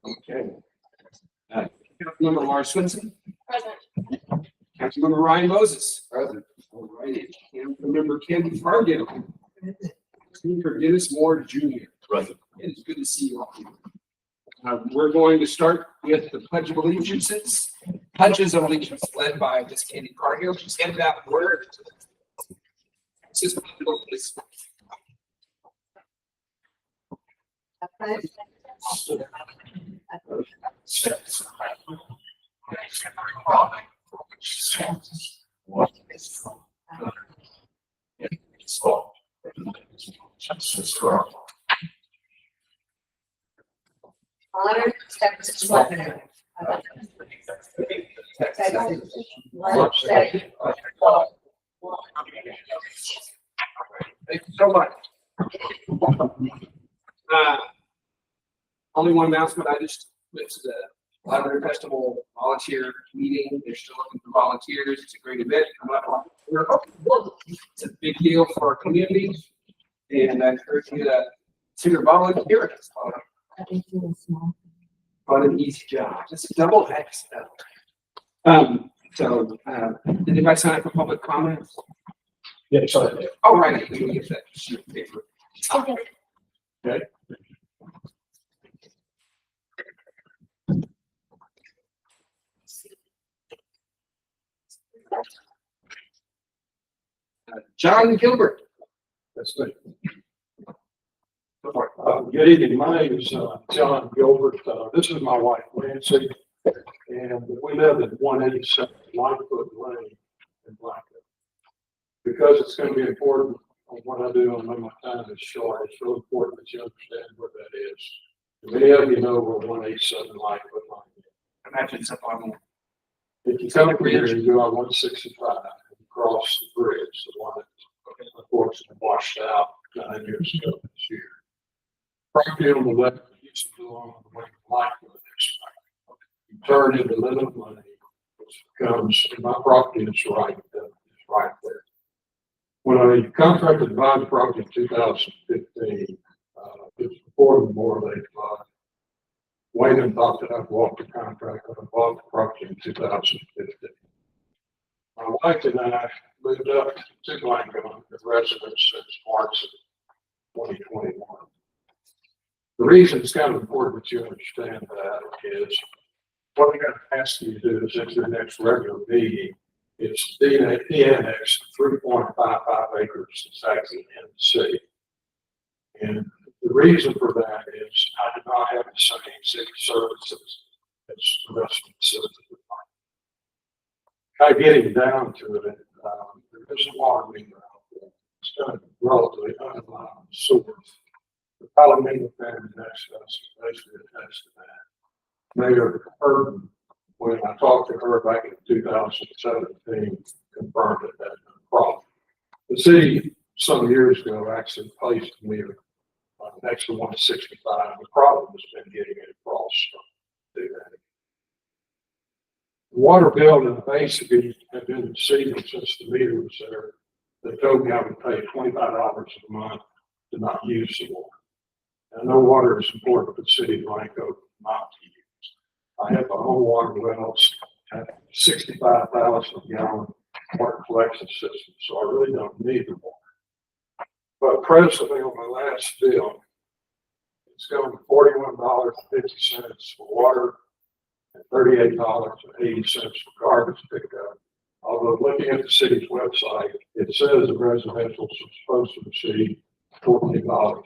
Okay. Councilmember Laura Swinson. Present. Councilmember Ryan Moses. Present. All right. Councilmember Ken Fargo. Speaker Dennis Moore Jr. Present. It is good to see you all. We're going to start with the Pledge of Allegiances. Pledges of Allegiance led by Ms. Candy Cargill. She's handed out the word. This is please. Honor Texas flag. Thank you so much. Only one announcement. I just went to the Library Festival volunteer meeting. They're still looking for volunteers. It's a great event. It's a big deal for our community, and I encourage you to consider volunteering. Fun and easy job. It's a double X. Did anybody sign up for public comments? Yeah, sorry. Oh, right. We can get that sheet of paper. Okay. Okay. John Gilbert. That's good. Good evening. My name is John Gilbert. This is my wife, Nancy, and we live at 187 Lightfoot Lane in Blackwood. Because it's going to be important on what I do, and my time is short, it's really important that you understand what that is. Many of you know where 187 Lightfoot Lane is. Imagine it's up on. If you come up here, you go on 165 and cross the bridge, the one that unfortunately washed out 9 years ago this year. Property on the left used to belong on the way to Lightfoot. You turn into Little Money, which becomes my property is right there. When I contracted to buy the property in 2015, it was before the Memorial Day flood. Wayman thought that I'd walked the contract, but I bought the property in 2015. My wife and I moved up to Blanco as residents since March of 2021. The reason it's kind of important that you understand that is what I'm going to ask you to do is at your next regular meeting is de-annex 3.55 acres that's actually in the city. And the reason for that is I do not have the same city services as the rest of the citizens. Kind of getting down to it, there is a water meter out there. It's kind of relatively unlined source. The Palomino family next to us is basically attached to that. Mayor Urban, when I talked to her back in 2017, confirmed that that's no problem. The city some years ago actually placed a meter next to 165. The problem has been getting it across from that. The water bill and the base have been receiving since the meter was there. They told me I would pay $25 a month to not use the water. I know water is important for the city of Blanco not to use. I have my own water wells, have 65,000 gallon water collection system, so I really don't need the water. But presently on my last bill, it's going to $41.50 for water and $38.80 for garbage pickup. Although looking at the city's website, it says the residential is supposed to receive $14.51.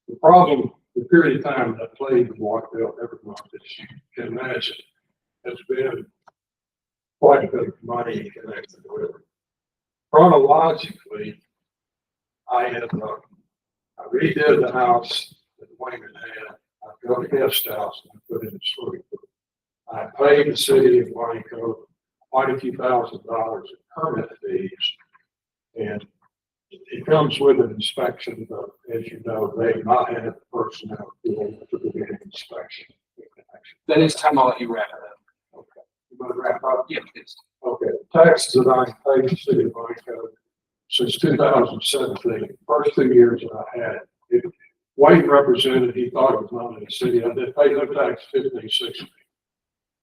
The problem, the period of time that I paid the water bill every month, as you can imagine, has been quite a bit of money connected with it. Chronologically, I redid the house that Wayman had. I built a guest house and I put in a swimming pool. I paid the city of Blanco quite a few $1,000s in permit fees, and it comes with an inspection, but as you know, they have not had the personnel to begin an inspection. That is time I'll let you wrap it up. Okay. You want to wrap up? Yeah, please. Okay. The taxes that I pay the city of Blanco since 2017, first 2 years that I had, Wayne represented, he thought it was not in the city. I did pay no tax 15, 16.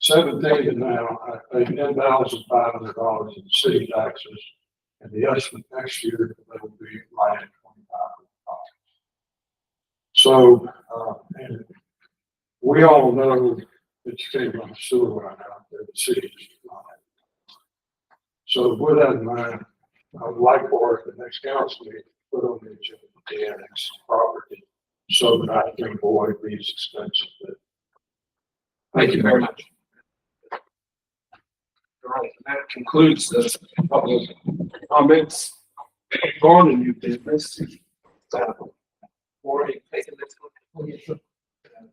17 and now I pay $10,500 in city taxes. And the estimate next year, that will be right at $2,500. So, and we all know that you can't run a sewer right now, that the city is not. So with that in mind, I would like for the next council meeting to put on the agenda the annex property so that I can avoid these expenses. Thank you very much. All right, that concludes the public comments. On to new business. Already taken this one.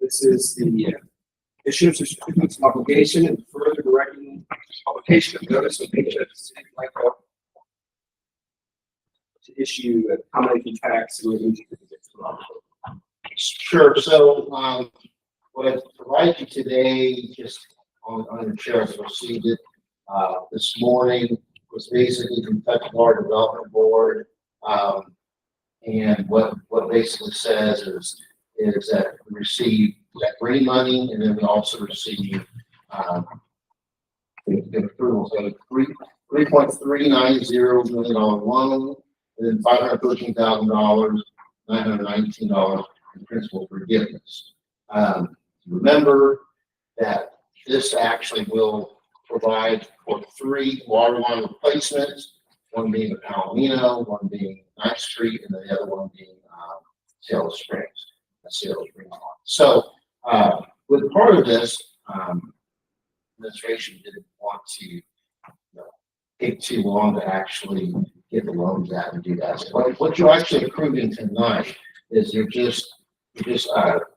This is the issuance of certificates of obligation and further directing publication of notice of HFC to issue a common tax and living certificates. Sure, so, what I provided you today, just on your chairs, received it, this morning, was basically from Kentucky Water Development Board. And what basically says is that we receive that green money, and then we also receive, the approvals of $3.390 million loan, and then $513,000, $919 in principal forgiveness. Remember that this actually will provide for 3 water line replacements, one being at Palomino, one being 9th Street, and the other one being Sailor Springs. So, with part of this, administration didn't want to take too long to actually get the loans out and do that. So what you're actually approving tonight is you're just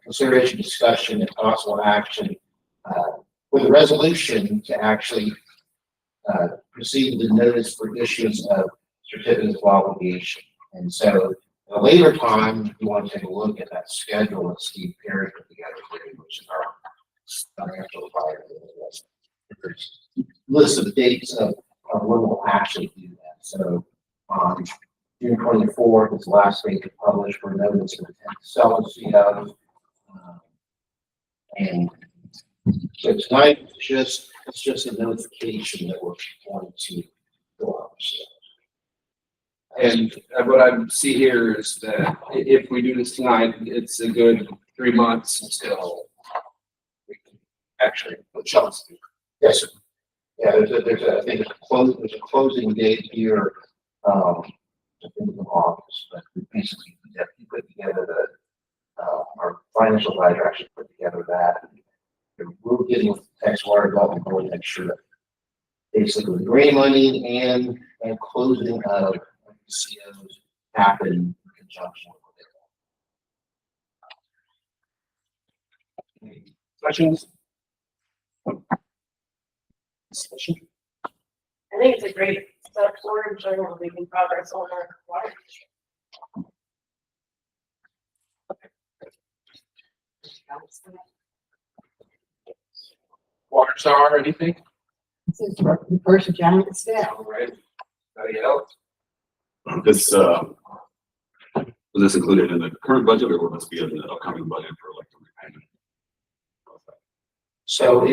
consideration, discussion, and possible action with a resolution to actually proceed with the notice for issuance of certificates of obligation. And so at a later time, if you want to take a look at that schedule that Steve Perry put together, which is our financial advisor, there's a list of dates of when we'll actually do that. So June 24th is the last day to publish for notice of intent to sell the COs. And so tonight, it's just a notification that we're going to go out. And what I see here is that if we do this tonight, it's a good 3 months until we can actually put shovels through. Yes, sir. Yeah, I think there's a closing date here, I think in August, but we basically put together our financial advisor actually put together that. We're getting with the tax water development board to make sure that basically the green money and closing of COs happen in conjunction with it. Any questions? Discussion? I think it's a great step forward, showing we're making progress on our water. Water tower, anything? This is the first gentleman step. All right. Anybody else? This, was this included in the current budget or will this be in the upcoming budget for like the repayment? So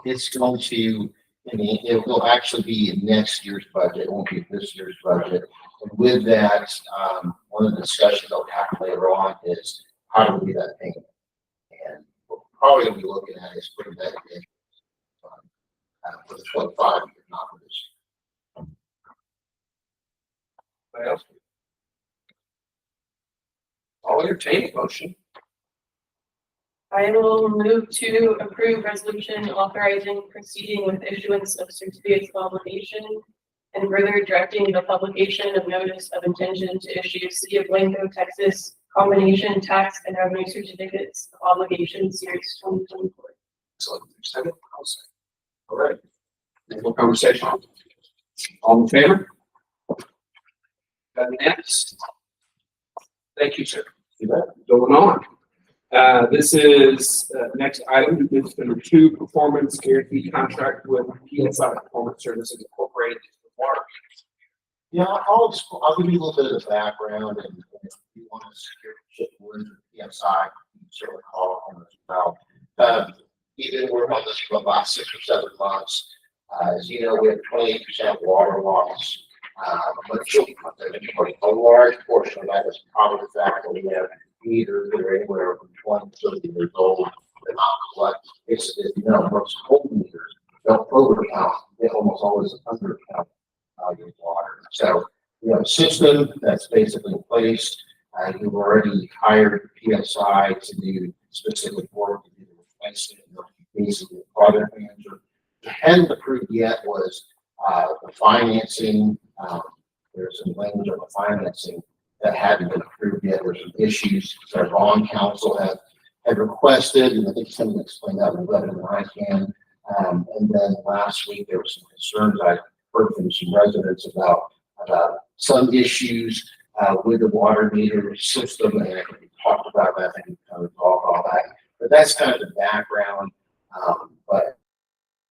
it's going to, I mean, it will actually be in next year's budget. It won't be this year's budget. And with that, one of the discussions I'll have later on is how do we do that payment? And what we're probably going to be looking at is putting that in for the 25 year, not for this year. Anybody else? I'll entertain a motion. I will move to approve resolution authorizing proceeding with issuance of certificates of obligation and further directing the publication of notice of intention to issue City of Blanco, Texas combination tax and revenue certificates of obligation series 2024. So, second, I'll say. All right. Any more conversation? All in favor? Next. Thank you, sir. Going on. This is next item. It's number 2, performance guarantee contract with PSI Performance Services Incorporated. Water. Yeah, I'll give you a little bit of the background and if you want to secure ship wood or PSI, you can certainly call on as well. Even we're on this for about 6 or 7 months. As you know, we have 28% water loss. But a large portion of that is probably the fact that we have meters that are anywhere from 20 to 30 years old. They're not collect. It's, you know, most cold meters don't overcount. They almost always undercount your water. So we have a system that's basically in place. You've already hired PSI to do specific work to do the replacement. Basically, the project manager. What hadn't approved yet was the financing. There's some language on the financing that hadn't been approved yet. There's some issues that our bond council had requested, and I think someone explained that a little better than I can. And then last week there were some concerns I heard from some residents about some issues with the water meter system, and we talked about that and kind of talked all that. But that's kind of the background.